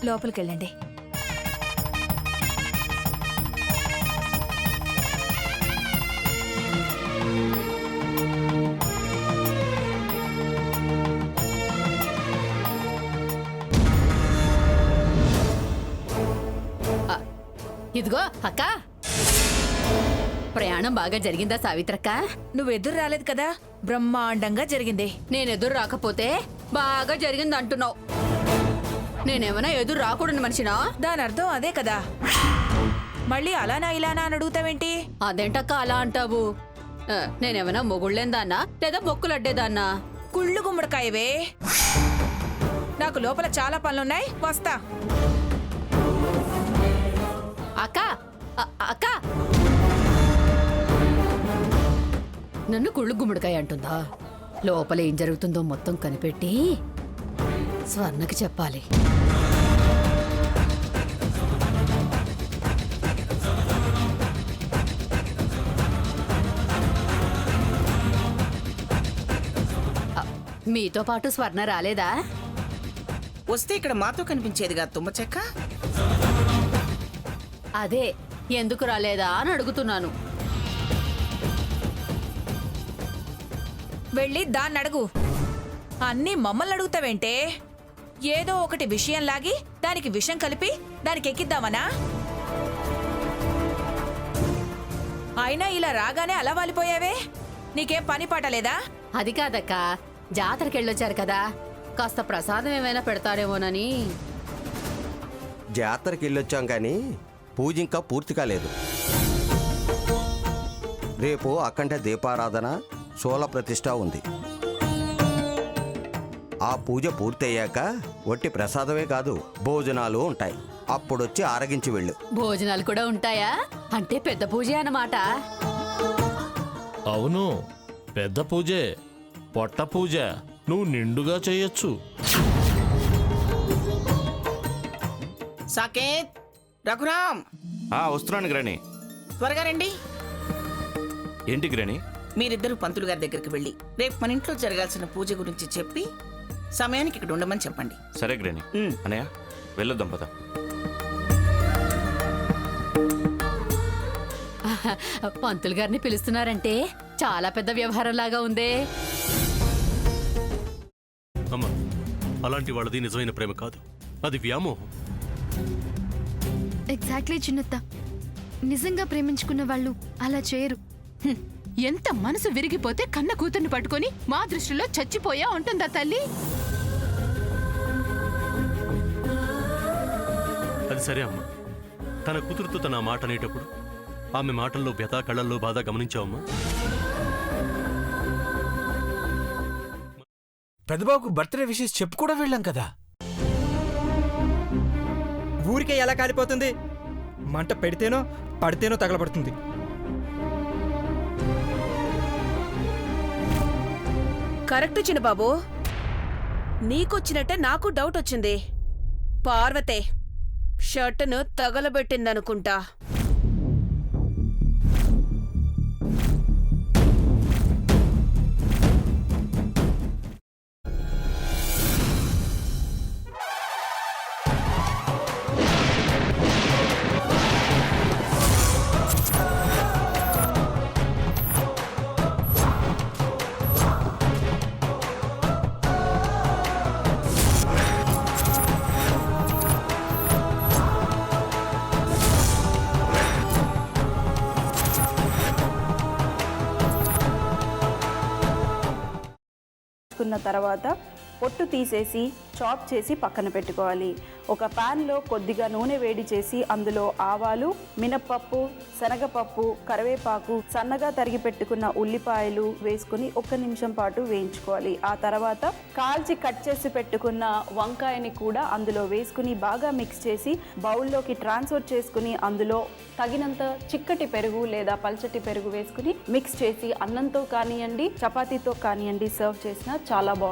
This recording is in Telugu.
లోపలికెళ్ళండి. ఇదిగో అక్క, ప్రయాణం బాగా జరిగిందా సావిత్రక్క? నువ్వు ఎదురు రాలేదు కదా, బ్రహ్మాండంగా జరిగింది. నేను ఎదురు రాకపోతే బాగా జరిగింది అంటున్నావు. నేనేమైనా ఎదురు రాకూడని మనిషినా? దాని అర్థం అదే కదా. మళ్ళీ అలానా ఇలానా అని అడుగుతావేంటి? అదేంటక్క అలా అంటావు? నేనేమైనా మొగుళ్ళేందాన్నా లేదా మొక్కులడ్డేదాన్నా? కుళ్ళు గుమ్మడికాయవే. నాకు లోపల చాలా పనులున్నాయి, వస్తా. అక్క అక్క, నన్ను కుళ్ళు గుమ్మడికాయ అంటుందా? లోపల ఏం జరుగుతుందో మొత్తం కనిపెట్టి స్వర్ణకి చెప్పాలి. మీతో పాటు స్వర్ణ రాలేదా? వస్తే ఇక్కడ మాతో కనిపించేదిగా తుమ్మ చెక్క. అదే ఎందుకు రాలేదా అని అడుగుతున్నాను. వెళ్ళి దాన్ని అడుగు. అన్నీ మమ్మల్ని అడుగుతావేంటే? ఏదో ఒకటి విషయం లాగి దానికి విషం కలిపి దానికి ఎక్కిద్దామనా? అయినా ఇలా రాగానే అలా వాలిపోయావే, నీకేం పని పాట లేదా? అది కాదక్క, జాతరకెళ్ళొచ్చారు కదా, కాస్త ప్రసాదం ఏమైనా పెడతారేమోనని. జాతరకి వెళ్ళొచ్చాం కానీ పూజ ఇంకా పూర్తి కాలేదు. రేపు అఖండ దీపారాధన, శూల ప్రతిష్ఠ ఉంది. ఆ పూజ పూర్తయ్యాక వట్టి ప్రసాదమే కాదు, భోజనాలు ఉంటాయి. అప్పుడొచ్చి ఆరగించి వెళ్ళు. భోజనాలు కూడా ఉంటాయా? అంటే పెద్ద పూజే అన్నమాట. అవును, పెద్ద పూజే. పొట్ట పూజ నువ్వు నిండుగా చేయొచ్చు. సాకేత్, రఘురామ్, వస్తున్నాను గ్రాని. త్వరగా రండి. ఏంటి గ్రాని? మీరిద్దరూ పంతులు గారి దగ్గరికి వెళ్ళి రేపు మన ఇంట్లో జరగాల్సిన పూజ గురించి చెప్పి సమయానికి ఇక్కడ ఉండమని చెప్పండి. సరే గ్రాని. అన్నయ్య వెళ్ళొద్దాం పద. పంతులు గారిని పిలుస్తున్నారంటే చాలా పెద్ద వ్యవహారం లాగా ఉందే. అమ్మా, అలాంటి వాళ్ళది నిజమైన ప్రేమ కాదు, అది వ్యామోహం. ఎగ్జాక్ట్లీ చిన్నత్త, నిజంగా ప్రేమించుకున్న వాళ్ళు అలా చేయరు. ఎంత మనసు విరిగిపోతే కన్న కూతుర్ని పట్టుకొని మా దృష్టిలో చచ్చిపోయా ఉంటుందా తల్లి? అది సరే అమ్మా, తన కూతురుతో తన మాట అనేటప్పుడు ఆమె మాటల్లో వ్యథ, కళ్ళల్లో బాధ గమనించావమ్మా? పెద్దబాబుకు బర్త్డే విషెస్ చెప్పు కూడా వెళ్ళాం కదా. ఊరికే ఎలా కాలిపోతుంది? మంట పెడితేనో పడితేనో తగలబడుతుంది. కరెక్ట్ చిన్నబాబు, నీకొచ్చినట్టే నాకు డౌట్ వచ్చింది. పార్వతే షర్టును తగలబెట్టిందనుకుంటా. తర్వాత పొట్టు తీసేసి చాప్ చేసి పక్కన పెట్టుకోవాలి. ఒక ప్యాన్లో కొద్దిగా నూనె వేడి చేసి అందులో ఆవాలు, మినప్పప్పు, శనగపప్పు, కరివేపాకు, సన్నగా తరిగి పెట్టుకున్న ఉల్లిపాయలు వేసుకుని 1 నిమిషం పాటు వేయించుకోవాలి. ఆ తర్వాత కాల్చి కట్ చేసి పెట్టుకున్న వంకాయని కూడా అందులో వేసుకుని బాగా మిక్స్ చేసి బౌల్లోకి ట్రాన్స్ఫర్ చేసుకుని అందులో తగినంత చిక్కటి పెరుగు లేదా పల్చటి పెరుగు వేసుకుని మిక్స్ చేసి అన్నంతో కానివ్వండి, చపాతీతో కానివ్వండి సర్వ్ చేసినా చాలా బాగుంటుంది.